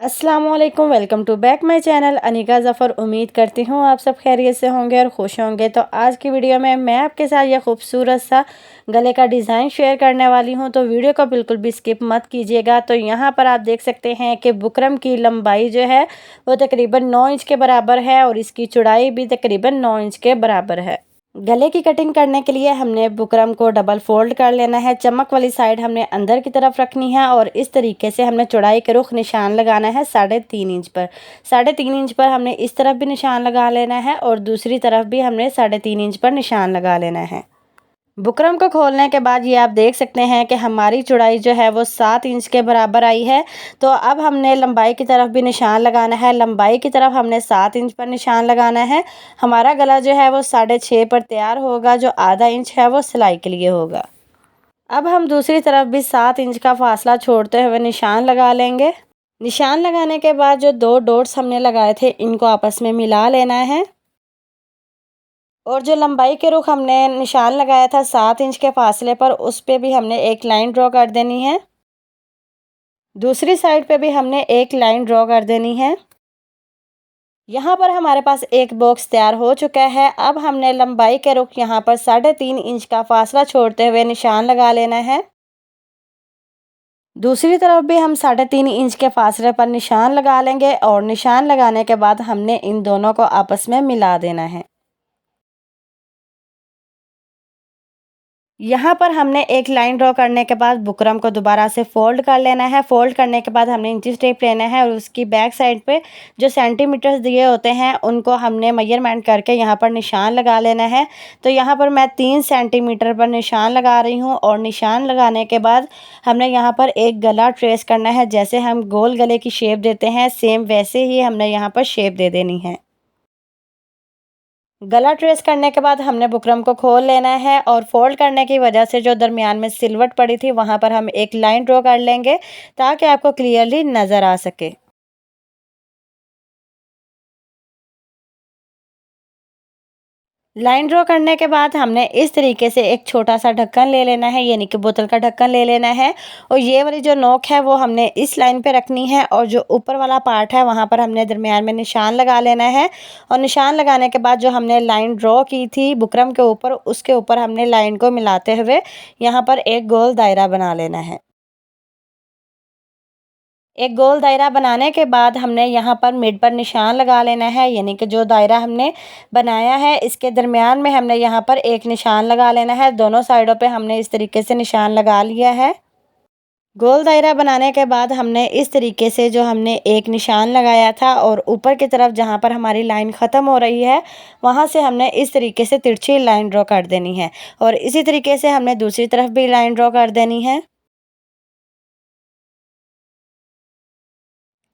अस्सलाम वालेकुम, welcome to back my channel Anika Zafar. उम्मीद करती हूँ आप सब खैरियत से होंगे और खुश होंगे। तो आज की वीडियो में मैं आपके साथ यह खूबसूरत सा गले का डिज़ाइन शेयर करने वाली हूँ, तो वीडियो को बिल्कुल भी स्किप मत कीजिएगा। तो यहाँ पर आप देख सकते हैं कि बुकरम की लंबाई जो है वो तकरीबन 9 इंच के बराबर है और इसकी चौड़ाई भी तकरीबन 9 इंच के बराबर है। गले की कटिंग करने के लिए हमने बुकरम को डबल फोल्ड कर लेना है। चमक वाली साइड हमने अंदर की तरफ रखनी है और इस तरीके से हमने चौड़ाई के रुख निशान लगाना है 3.5 इंच पर। 3.5 इंच पर हमने इस तरफ भी निशान लगा लेना है और दूसरी तरफ भी हमने 3.5 इंच पर निशान लगा लेना है। बुकरम को खोलने के बाद ये आप देख सकते हैं कि हमारी चौड़ाई जो है वो 7 इंच के बराबर आई है। तो अब हमने लंबाई की तरफ भी निशान लगाना है। लंबाई की तरफ हमने 7 इंच पर निशान लगाना है। हमारा गला जो है वो 6.5 पर तैयार होगा, जो आधा इंच है वो सिलाई के लिए होगा। अब हम दूसरी तरफ भी 7 इंच का फासला छोड़ते हुए निशान लगा लेंगे। निशान लगाने के बाद जो 2 डॉट्स हमने लगाए थे इनको आपस में मिला लेना है और जो लंबाई के रुख हमने निशान लगाया था 7 इंच के फासले पर, उस पे भी हमने एक लाइन ड्रॉ कर देनी है। दूसरी साइड पे भी हमने एक लाइन ड्रॉ कर देनी है। यहाँ पर हमारे पास एक बॉक्स तैयार हो चुका है। अब हमने लंबाई के रुख यहाँ पर 3.5 इंच का फासला छोड़ते हुए निशान लगा लेना है। दूसरी तरफ भी हम 3.5 इंच के फासले पर निशान लगा लेंगे और निशान लगाने के बाद हमने इन दोनों को आपस में मिला देना है। यहाँ पर हमने एक लाइन ड्रॉ करने के बाद बुकरम को दोबारा से फोल्ड कर लेना है। फोल्ड करने के बाद हमने इंची टेप लेना है और उसकी बैक साइड पे जो सेंटीमीटर्स दिए होते हैं उनको हमने मेजरमेंट करके यहाँ पर निशान लगा लेना है। तो यहाँ पर मैं 3 सेंटीमीटर पर निशान लगा रही हूँ और निशान लगाने के बाद हमने यहाँ पर एक गला ट्रेस करना है। जैसे हम गोल गले की शेप देते हैं सेम वैसे ही हमने यहाँ पर शेप दे देनी है। गला ट्रेस करने के बाद हमने बुकरम को खोल लेना है और फोल्ड करने की वजह से जो दरमियान में सिलवट पड़ी थी वहाँ पर हम एक लाइन ड्रॉ कर लेंगे ताकि आपको क्लियरली नज़र आ सके। लाइन ड्रॉ करने के बाद हमने इस तरीके से एक छोटा सा ढक्कन ले लेना है, यानी कि बोतल का ढक्कन ले लेना है और ये वाली जो नोक है वो हमने इस लाइन पे रखनी है और जो ऊपर वाला पार्ट है वहाँ पर हमने दरमियान में निशान लगा लेना है। और निशान लगाने के बाद जो हमने लाइन ड्रॉ की थी बुकरम के ऊपर, उसके ऊपर हमने लाइन को मिलाते हुए यहाँ पर एक गोल दायरा बना लेना है। एक गोल दायरा बनाने के बाद हमने यहाँ पर मिड पर निशान लगा लेना है, यानी कि जो दायरा हमने बनाया है इसके दरमियान में हमने यहाँ पर एक निशान लगा लेना है। दोनों साइडों पे हमने इस तरीके से निशान लगा लिया है। गोल दायरा बनाने के बाद हमने इस तरीके से जो हमने एक निशान लगाया था और ऊपर की तरफ जहाँ पर हमारी लाइन ख़त्म हो रही है वहाँ से हमने इस तरीके से तिरछी लाइन ड्रॉ कर देनी है और इसी तरीके से हमने दूसरी तरफ भी लाइन ड्रॉ कर देनी है।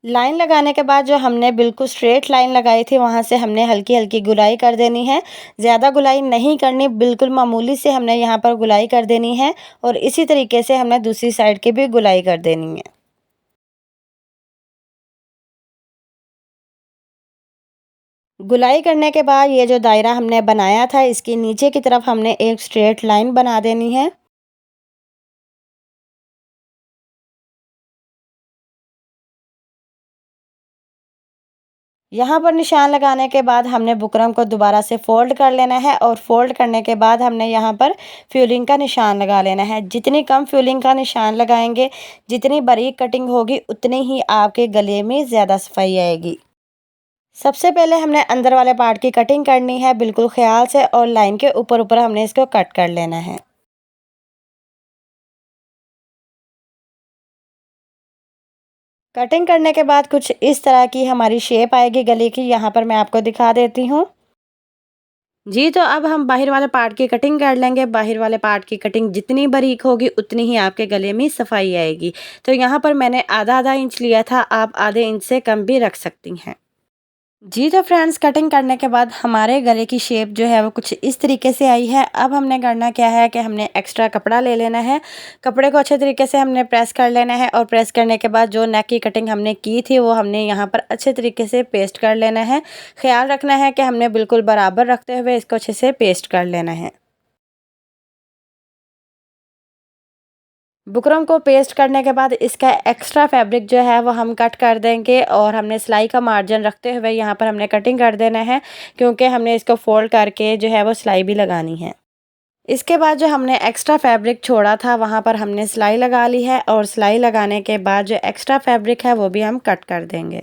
लाइन लगाने के बाद जो हमने बिल्कुल स्ट्रेट लाइन लगाई थी वहाँ से हमने हल्की हल्की गुलाई कर देनी है। ज़्यादा गुलाई नहीं करनी, बिल्कुल मामूली से हमने यहाँ पर गुलाई कर देनी है और इसी तरीके से हमने दूसरी साइड की भी गुलाई कर देनी है। गुलाई करने के बाद ये जो दायरा हमने बनाया था इसकी नीचे की तरफ हमने एक स्ट्रेट लाइन बना देनी है। यहाँ पर निशान लगाने के बाद हमने बुकरम को दोबारा से फोल्ड कर लेना है और फोल्ड करने के बाद हमने यहाँ पर फ्यूलिंग का निशान लगा लेना है। जितनी कम फ्यूलिंग का निशान लगाएंगे, जितनी बारीक कटिंग होगी, उतनी ही आपके गले में ज़्यादा सफाई आएगी। सबसे पहले हमने अंदर वाले पार्ट की कटिंग करनी है बिल्कुल ख्याल से और लाइन के ऊपर ऊपर हमने इसको कट कर लेना है। कटिंग करने के बाद कुछ इस तरह की हमारी शेप आएगी गले की। यहाँ पर मैं आपको दिखा देती हूँ। जी, तो अब हम बाहर वाले पार्ट की कटिंग कर लेंगे। बाहर वाले पार्ट की कटिंग जितनी बारीक होगी उतनी ही आपके गले में सफाई आएगी। तो यहाँ पर मैंने आधा आधा इंच लिया था, आप आधे इंच से कम भी रख सकती हैं। जी, तो फ्रेंड्स कटिंग करने के बाद हमारे गले की शेप जो है वो कुछ इस तरीके से आई है। अब हमने करना क्या है कि हमने एक्स्ट्रा कपड़ा ले लेना है। कपड़े को अच्छे तरीके से हमने प्रेस कर लेना है और प्रेस करने के बाद जो नेक की कटिंग हमने की थी वो हमने यहाँ पर अच्छे तरीके से पेस्ट कर लेना है। ख्याल रखना है कि हमने बिल्कुल बराबर रखते हुए इसको अच्छे से पेस्ट कर लेना है। बुकरम को पेस्ट करने के बाद इसका एक्स्ट्रा फैब्रिक जो है वो हम कट कर देंगे और हमने सिलाई का मार्जिन रखते हुए यहाँ पर हमने कटिंग कर देना है, क्योंकि हमने इसको फोल्ड करके जो है वो सिलाई भी लगानी है। इसके बाद जो हमने एक्स्ट्रा फैब्रिक छोड़ा था वहाँ पर हमने सिलाई लगा ली है और सिलाई लगाने के बाद जो एक्स्ट्रा फैब्रिक है वो भी हम कट कर देंगे।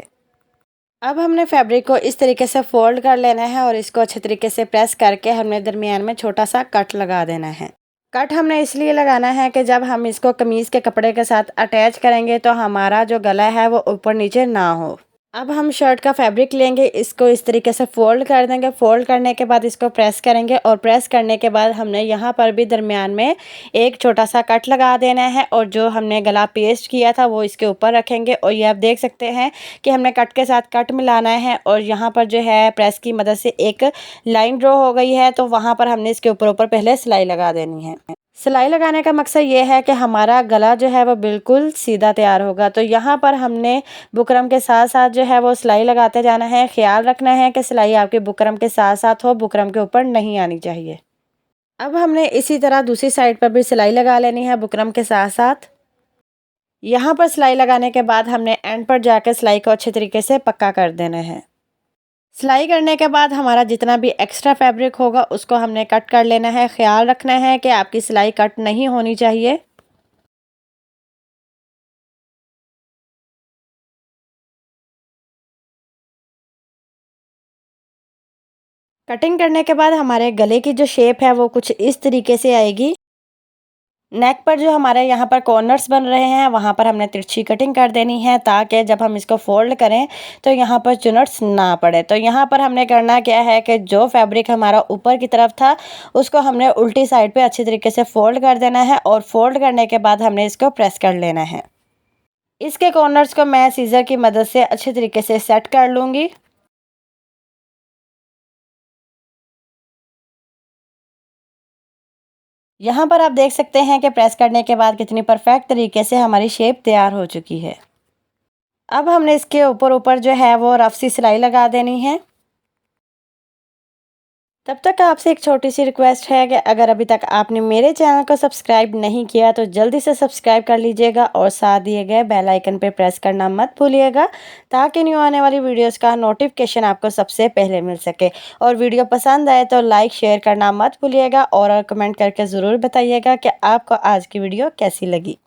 अब हमने फैब्रिक को इस तरीके से फोल्ड कर लेना है और इसको अच्छे तरीके से प्रेस करके हमने दरमियान में छोटा सा कट लगा देना है। कट हमने इसलिए लगाना है कि जब हम इसको कमीज़ के कपड़े के साथ अटैच करेंगे तो हमारा जो गला है वो ऊपर नीचे ना हो। अब हम शर्ट का फैब्रिक लेंगे, इसको इस तरीके से फोल्ड कर देंगे। फोल्ड करने के बाद इसको प्रेस करेंगे और प्रेस करने के बाद हमने यहाँ पर भी दरमियान में एक छोटा सा कट लगा देना है और जो हमने गला पेस्ट किया था वो इसके ऊपर रखेंगे। और ये आप देख सकते हैं कि हमने कट के साथ कट मिलाना है और यहाँ पर जो है प्रेस की मदद से एक लाइन ड्रॉ हो गई है, तो वहाँ पर हमने इसके ऊपर पहले सिलाई लगा देनी है। सिलाई लगाने का मकसद ये है कि हमारा गला जो है वो बिल्कुल सीधा तैयार होगा। तो यहाँ पर हमने बुकरम के साथ साथ जो है वो सिलाई लगाते जाना है। ख्याल रखना है कि सिलाई आपके बुकरम के साथ साथ हो, बुकरम के ऊपर नहीं आनी चाहिए। अब हमने इसी तरह दूसरी साइड पर भी सिलाई लगा लेनी है बुकरम के साथ साथ। यहाँ पर सिलाई लगाने के बाद हमने एंड पर जाकर सिलाई को अच्छे तरीके से पक्का कर देना है। सिलाई करने के बाद हमारा जितना भी एक्स्ट्रा फैब्रिक होगा उसको हमने कट कर लेना है। ख्याल रखना है कि आपकी सिलाई कट नहीं होनी चाहिए। कटिंग करने के बाद हमारे गले की जो शेप है वो कुछ इस तरीके से आएगी। नेक पर जो हमारे यहाँ पर कॉर्नर्स बन रहे हैं वहाँ पर हमने तिरछी कटिंग कर देनी है, ताकि जब हम इसको फोल्ड करें तो यहाँ पर चुनट्स ना पड़े। तो यहाँ पर हमने करना क्या है कि जो फैब्रिक हमारा ऊपर की तरफ था उसको हमने उल्टी साइड पे अच्छी तरीके से फोल्ड कर देना है और फोल्ड करने के बाद हमने इसको प्रेस कर लेना है। इसके कॉर्नर्स को मैं सीजर की मदद से अच्छे तरीके से सेट कर लूँगी। यहाँ पर आप देख सकते हैं कि प्रेस करने के बाद कितनी परफेक्ट तरीके से हमारी शेप तैयार हो चुकी है। अब हमने इसके ऊपर ऊपर जो है वो रफ सी सिलाई लगा देनी है। तब तक आपसे एक छोटी सी रिक्वेस्ट है कि अगर अभी तक आपने मेरे चैनल को सब्सक्राइब नहीं किया तो जल्दी से सब्सक्राइब कर लीजिएगा और साथ दिए गए बेल आइकन पर प्रेस करना मत भूलिएगा, ताकि न्यू आने वाली वीडियोस का नोटिफिकेशन आपको सबसे पहले मिल सके। और वीडियो पसंद आए तो लाइक शेयर करना मत भूलिएगा और कमेंट करके ज़रूर बताइएगा कि आपको आज की वीडियो कैसी लगी।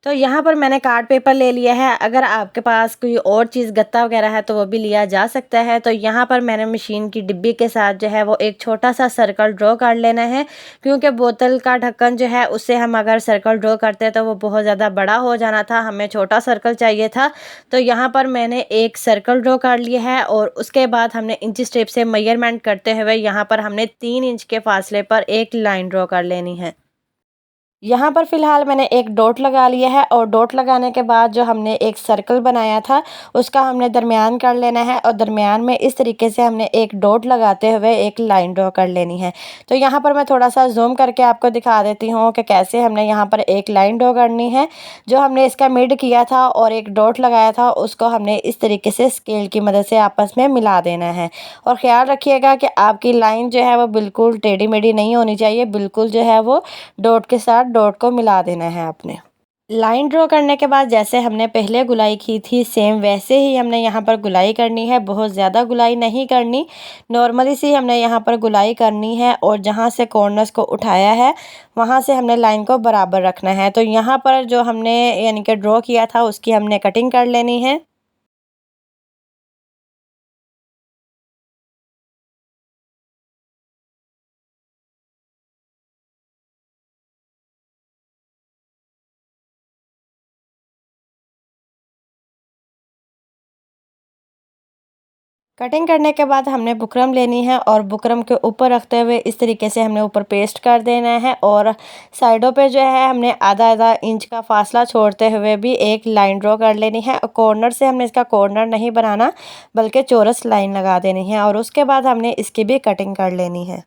तो यहाँ पर मैंने कार्ड पेपर ले लिया है। अगर आपके पास कोई और चीज़ गत्ता वगैरह है तो वो भी लिया जा सकता है। तो यहाँ पर मैंने मशीन की डिब्बी के साथ जो है वो एक छोटा सा सर्कल ड्रॉ कर लेना है, क्योंकि बोतल का ढक्कन जो है उससे हम अगर सर्कल ड्रॉ करते हैं तो वो बहुत ज़्यादा बड़ा हो जाना था, हमें छोटा सर्कल चाहिए था। तो यहाँ पर मैंने एक सर्कल ड्रॉ कर लिया है और उसके बाद हमने इंची टेप से मेजरमेंट करते हुए यहाँ पर हमने 3 इंच के फासले पर एक लाइन ड्रॉ कर लेनी है। यहाँ पर फ़िलहाल मैंने एक डॉट लगा लिया है और डॉट लगाने के बाद जो हमने एक सर्कल बनाया था उसका हमने दरमियान कर लेना है और दरमियान में इस तरीके से हमने एक डॉट लगाते हुए एक लाइन ड्रॉ कर लेनी है। तो यहाँ पर मैं थोड़ा सा जूम करके आपको दिखा देती हूँ कि कैसे हमने यहाँ पर एक लाइन ड्रॉ करनी है। जो हमने इसका मिड किया था और एक डॉट लगाया था उसको हमने इस तरीके से स्केल की मदद से आपस में मिला देना है। और ख़्याल रखिएगा कि आपकी लाइन जो है वो बिल्कुल टेढ़ी मेढ़ी नहीं होनी चाहिए, बिल्कुल जो है वो डॉट के साथ डॉट को मिला देना है आपने। लाइन ड्रॉ करने के बाद जैसे हमने पहले गुलाई की थी सेम वैसे ही हमने यहाँ पर गुलाई करनी है। बहुत ज़्यादा गुलाई नहीं करनी, नॉर्मली सी हमने यहाँ पर गुलाई करनी है और जहाँ से कॉर्नर्स को उठाया है वहाँ से हमने लाइन को बराबर रखना है। तो यहाँ पर जो हमने यानी कि ड्रॉ किया था उसकी हमने कटिंग कर लेनी है। कटिंग करने के बाद हमने बुकरम लेनी है और बुकरम के ऊपर रखते हुए इस तरीके से हमने ऊपर पेस्ट कर देना है और साइडों पे जो है हमने आधा आधा इंच का फासला छोड़ते हुए भी एक लाइन ड्रॉ कर लेनी है। कॉर्नर से हमने इसका कॉर्नर नहीं बनाना बल्कि चौरस लाइन लगा देनी है और उसके बाद हमने इसकी भी कटिंग कर लेनी है।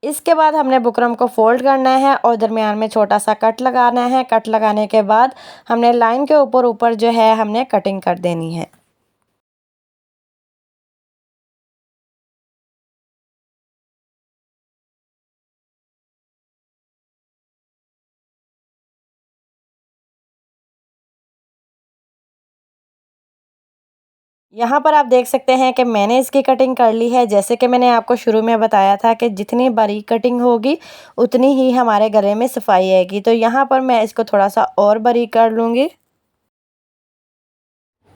इसके बाद हमने बुकरम को फोल्ड करना है और दरमियान में छोटा सा कट लगाना है। कट लगाने के बाद हमने लाइन के ऊपर ऊपर जो है हमने कटिंग कर देनी है। यहाँ पर आप देख सकते हैं कि मैंने इसकी कटिंग कर ली है। जैसे कि मैंने आपको शुरू में बताया था कि जितनी बारीक कटिंग होगी उतनी ही हमारे गले में सफाई आएगी। तो यहाँ पर मैं इसको थोड़ा सा और बारीक कर लूँगी।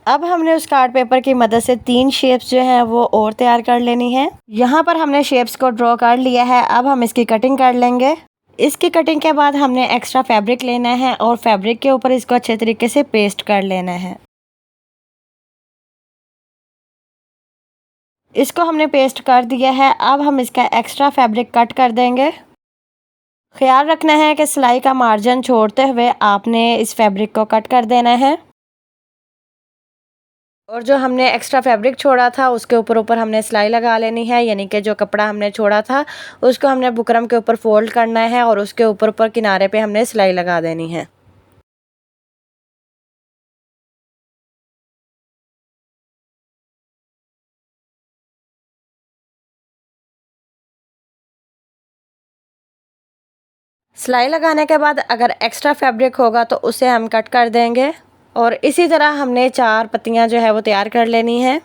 अब हमने उस कार्ड पेपर की मदद से 3 शेप्स जो है वो और तैयार कर लेनी है। यहाँ पर हमने शेप्स को ड्रॉ कर लिया है। अब हम इसकी कटिंग कर लेंगे। इसकी कटिंग के बाद हमने एक्स्ट्रा फैब्रिक लेना है और फैब्रिक के ऊपर इसको अच्छे तरीके से पेस्ट कर लेना है। इसको हमने पेस्ट कर दिया है। अब हम इसका एक्स्ट्रा फैब्रिक कट कर देंगे। ख्याल रखना है कि सिलाई का मार्जिन छोड़ते हुए आपने इस फैब्रिक को कट कर देना है। और जो हमने एक्स्ट्रा फैब्रिक छोड़ा था उसके ऊपर हमने सिलाई लगा लेनी है, यानी कि जो कपड़ा हमने छोड़ा था उसको हमने बुकरम के ऊपर फोल्ड करना है और उसके ऊपर किनारे पे हमने सिलाई लगा देनी है। सिलाई लगाने के बाद अगर एक्स्ट्रा फैब्रिक होगा तो उसे हम कट कर देंगे। और इसी तरह हमने 4 पत्तियां जो है वो तैयार कर लेनी है।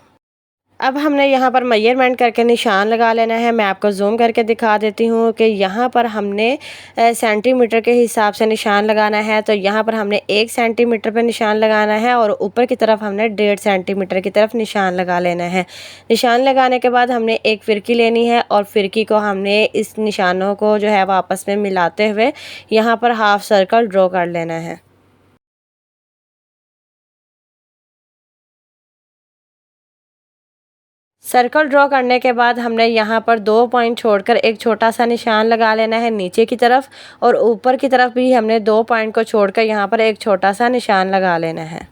अब हमने यहाँ पर मेजरमेंट करके निशान लगा लेना है। मैं आपको जूम करके दिखा देती हूँ कि यहाँ पर हमने सेंटीमीटर के हिसाब से निशान लगाना है। तो यहाँ पर हमने 1 सेंटीमीटर पे निशान लगाना है और ऊपर की तरफ हमने 1.5 सेंटीमीटर की तरफ निशान लगा लेना है। निशान लगाने के बाद हमने एक फिरकी लेनी है और फिरकी को हमने इस निशानों को जो है वो आपस में मिलाते हुए यहाँ पर हाफ सर्कल ड्रॉ कर लेना है। सर्कल ड्रॉ करने के बाद हमने यहाँ पर 2 पॉइंट छोड़कर एक छोटा सा निशान लगा लेना है नीचे की तरफ, और ऊपर की तरफ भी हमने 2 पॉइंट को छोड़कर यहाँ पर एक छोटा सा निशान लगा लेना है।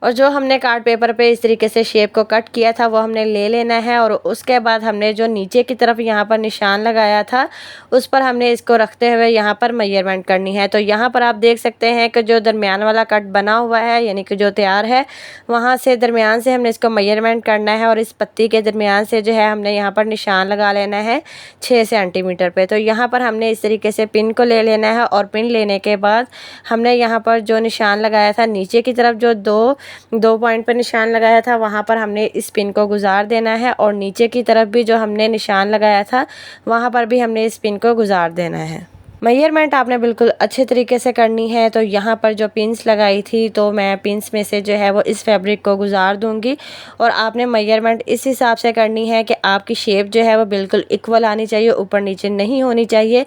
और जो हमने कार्ड पेपर पे इस तरीके से शेप को कट किया था वो हमने ले लेना है। और उसके बाद हमने जो नीचे की तरफ यहाँ पर निशान लगाया था उस पर हमने इसको रखते हुए यहाँ पर मेजरमेंट करनी है। तो यहाँ पर आप देख सकते हैं कि जो दरमियान वाला कट बना हुआ है, यानी कि जो तैयार है, वहाँ से दरमियान से हमने इसको मेजरमेंट करना है और इस पत्ती के दरमियान से जो है हमने यहाँ पर निशान लगा लेना है 6 सेंटीमीटर पे। तो यहाँ पर हमने इस तरीके से पिन को ले लेना है और पिन लेने के बाद हमने यहाँ पर जो निशान लगाया था नीचे की तरफ जो दो पॉइंट पर निशान लगाया था वहाँ पर हमने इस पिन को गुजार देना है, और नीचे की तरफ भी जो हमने निशान लगाया था वहाँ पर भी हमने इस पिन को गुजार देना है। मेजरमेंट आपने बिल्कुल अच्छे तरीके से करनी है। तो यहाँ पर जो पिन्स लगाई थी तो मैं पिन्स में से जो है वो इस फैब्रिक को गुजार दूंगी, और आपने मेजरमेंट इस हिसाब से करनी है कि आपकी शेप जो है वो बिल्कुल इक्वल आनी चाहिए, ऊपर नीचे नहीं होनी चाहिए।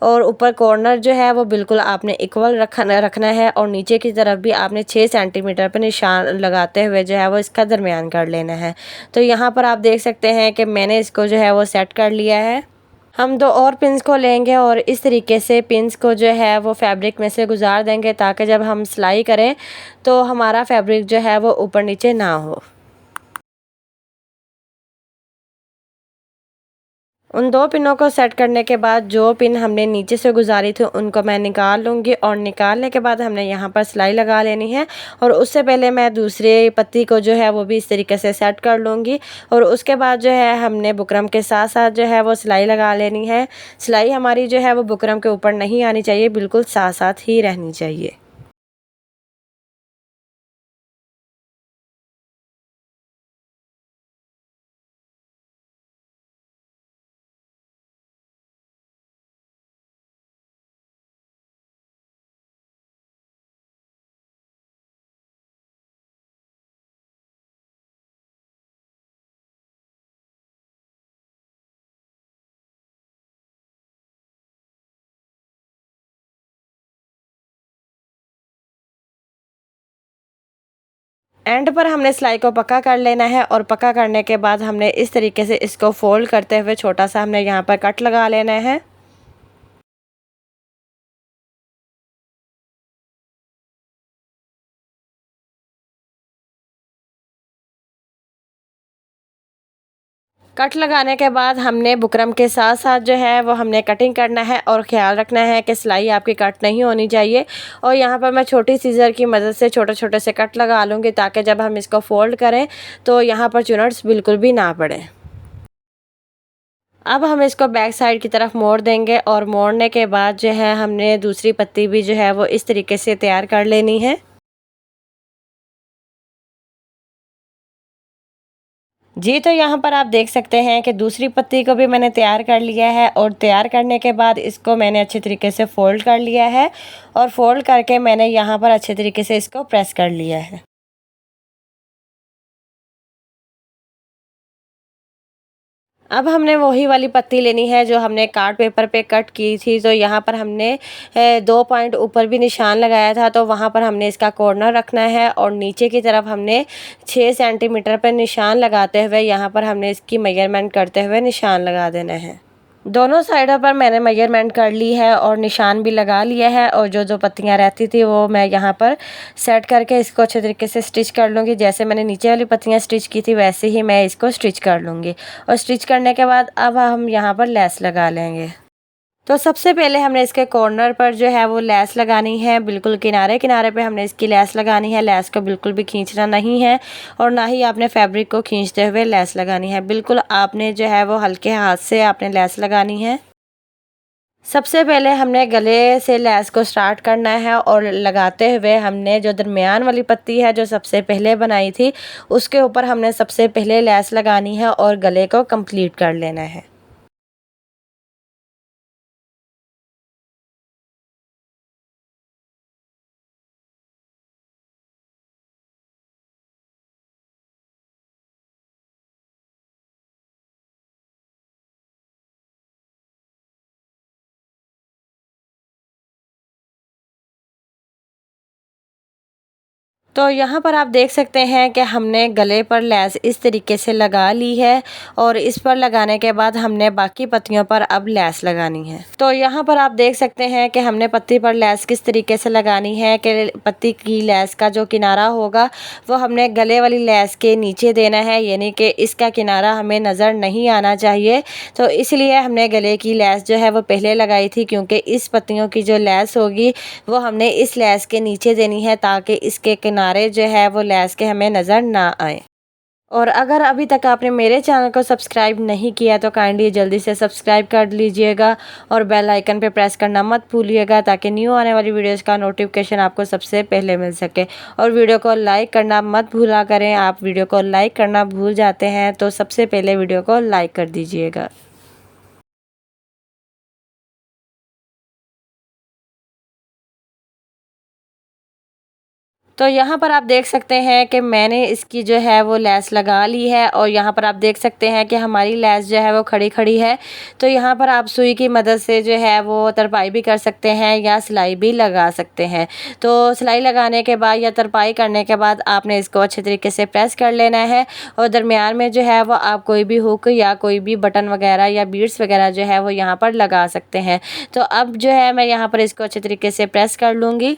और ऊपर कॉर्नर जो है वो बिल्कुल आपने इक्वल रखना है, और नीचे की तरफ भी आपने 6 सेंटीमीटर पर निशान लगाते हुए जो है वो इसका दरमियान कर लेना है। तो यहाँ पर आप देख सकते हैं कि मैंने इसको जो है वो सेट कर लिया है। हम 2 और पिन्स को लेंगे और इस तरीके से पिन्स को जो है वो फैब्रिक में से गुजार देंगे, ताकि जब हम सिलाई करें तो हमारा फैब्रिक जो है वो ऊपर नीचे ना हो। उन 2 पिनों को सेट करने के बाद जो पिन हमने नीचे से गुजारी थी उनको मैं निकाल लूँगी, और निकालने के बाद हमने यहाँ पर सिलाई लगा लेनी है। और उससे पहले मैं दूसरे पत्ती को जो है वो भी इस तरीके से सेट कर लूँगी, और उसके बाद जो है हमने बुकरम के साथ साथ जो है वो सिलाई लगा लेनी है। सिलाई हमारी जो है वो बुकरम के ऊपर नहीं आनी चाहिए, बिल्कुल साथ साथ ही रहनी चाहिए। एंड पर हमने सिलाई को पक्का कर लेना है, और पक्का करने के बाद हमने इस तरीके से इसको फोल्ड करते हुए छोटा सा हमने यहाँ पर कट लगा लेना है। कट लगाने के बाद हमने बुकरम के साथ साथ जो है वो हमने कटिंग करना है, और ख्याल रखना है कि सिलाई आपकी कट नहीं होनी चाहिए। और यहाँ पर मैं छोटी सीजर की मदद से छोटे छोटे से कट लगा लूँगी, ताकि जब हम इसको फोल्ड करें तो यहाँ पर चुनट्स बिल्कुल भी ना पड़े। अब हम इसको बैक साइड की तरफ मोड़ देंगे, और मोड़ने के बाद जो है हमने दूसरी पत्ती भी जो है वो इस तरीके से तैयार कर लेनी है। जी, तो यहाँ पर आप देख सकते हैं कि दूसरी पत्ती को भी मैंने तैयार कर लिया है और तैयार करने के बाद इसको मैंने अच्छे तरीके से फ़ोल्ड कर लिया है और फ़ोल्ड करके मैंने यहाँ पर अच्छे तरीके से इसको प्रेस कर लिया है। अब हमने वही वाली पत्ती लेनी है जो हमने कार्ड पेपर पे कट की थी। तो यहाँ पर हमने 2 पॉइंट ऊपर भी निशान लगाया था, तो वहाँ पर हमने इसका कॉर्नर रखना है और नीचे की तरफ हमने 6 सेंटीमीटर पर निशान लगाते हुए यहाँ पर हमने इसकी मेजरमेंट करते हुए निशान लगा देना है। दोनों साइडों पर मैंने मेजरमेंट कर ली है और निशान भी लगा लिया है और जो पत्तियां रहती थी वो मैं यहाँ पर सेट करके इसको अच्छे तरीके से स्टिच कर लूँगी। जैसे मैंने नीचे वाली पत्तियां स्टिच की थी वैसे ही मैं इसको स्टिच कर लूँगी। और स्टिच करने के बाद अब हम यहाँ पर लेस लगा लेंगे। तो सबसे पहले हमने इसके कॉर्नर पर जो है वो लेस लगानी है। बिल्कुल किनारे किनारे पे हमने इसकी लेस लगानी है। लेस को बिल्कुल भी खींचना नहीं है और ना ही आपने फैब्रिक को खींचते हुए लेस लगानी है। बिल्कुल आपने जो है वो हल्के हाथ से आपने लेस लगानी है। सबसे पहले हमने गले से लेस को स्टार्ट करना है और लगाते हुए हमने जो दरमियान वाली पत्ती है जो सबसे पहले बनाई थी उसके ऊपर हमने सबसे पहले लेस लगानी है और गले को कंप्लीट कर लेना है। तो यहाँ पर आप देख सकते हैं कि हमने गले पर लेस इस तरीके से लगा ली है और इस पर लगाने के बाद हमने बाकी पत्तियों पर अब लेस लगानी है। तो यहाँ पर आप देख सकते हैं कि हमने पत्ती पर लेस किस तरीके से लगानी है कि पत्ती की लेस का जो किनारा होगा वो हमने गले वाली लेस के नीचे देना है, यानी कि इसका किनारा हमें नज़र नहीं आना चाहिए। तो इसलिए हमने गले की लेस जो है वो पहले लगाई थी, क्योंकि इस पत्तियों की जो लेस होगी वो हमने इस लेस के नीचे देनी है ताकि इसके किनारे जो है वो लेस के हमें नज़र ना आए। और अगर अभी तक आपने मेरे चैनल को सब्सक्राइब नहीं किया तो काइंडली जल्दी से सब्सक्राइब कर लीजिएगा और बेल आइकन पे प्रेस करना मत भूलिएगा ताकि न्यू आने वाली वीडियोस का नोटिफिकेशन आपको सबसे पहले मिल सके। और वीडियो को लाइक करना मत भूला करें। आप वीडियो को लाइक करना भूल जाते हैं तो सबसे पहले वीडियो को लाइक कर दीजिएगा। तो यहाँ पर आप देख सकते हैं कि मैंने इसकी जो है वो लेस लगा ली है और यहाँ पर आप देख सकते हैं कि हमारी लेस जो है वो खड़ी खड़ी है। तो यहाँ पर आप सुई की मदद से जो है वो तरपाई भी कर सकते हैं या सिलाई भी लगा सकते हैं। तो सिलाई लगाने के बाद या तरपाई करने के बाद आपने इसको अच्छे तरीके से प्रेस कर लेना है और दरमियान में जो है वो आप कोई भी हुक या कोई भी बटन वगैरह या बीड्स वगैरह जो है वो यहाँ पर लगा सकते हैं। तो अब जो है मैं यहाँ पर इसको अच्छे तरीके से प्रेस कर लूँगी।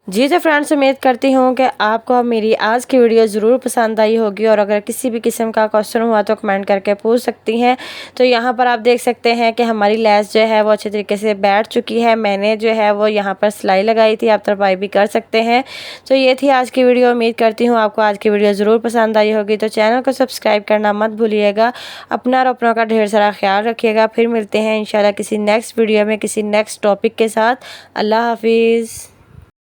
जी तो फ्रेंड्स, उम्मीद करती हूँ कि आपको मेरी आज की वीडियो ज़रूर पसंद आई होगी और अगर किसी भी किस्म का क्वेश्चन हुआ तो कमेंट करके पूछ सकती हैं। तो यहाँ पर आप देख सकते हैं कि हमारी लेस जो है वो अच्छे तरीके से बैठ चुकी है। मैंने जो है वो यहाँ पर सिलाई लगाई थी, आप तरपाई भी कर सकते हैं। तो ये थी आज की वीडियो। उम्मीद करती हूँ आपको आज की वीडियो ज़रूर पसंद आई होगी। तो चैनल को सब्सक्राइब करना मत भूलिएगा। अपना और अपनों का ढेर सारा ख्याल रखिएगा। फिर मिलते हैं इंशाल्लाह किसी नेक्स्ट वीडियो में किसी नेक्स्ट टॉपिक के साथ। अल्लाह हाफिज़।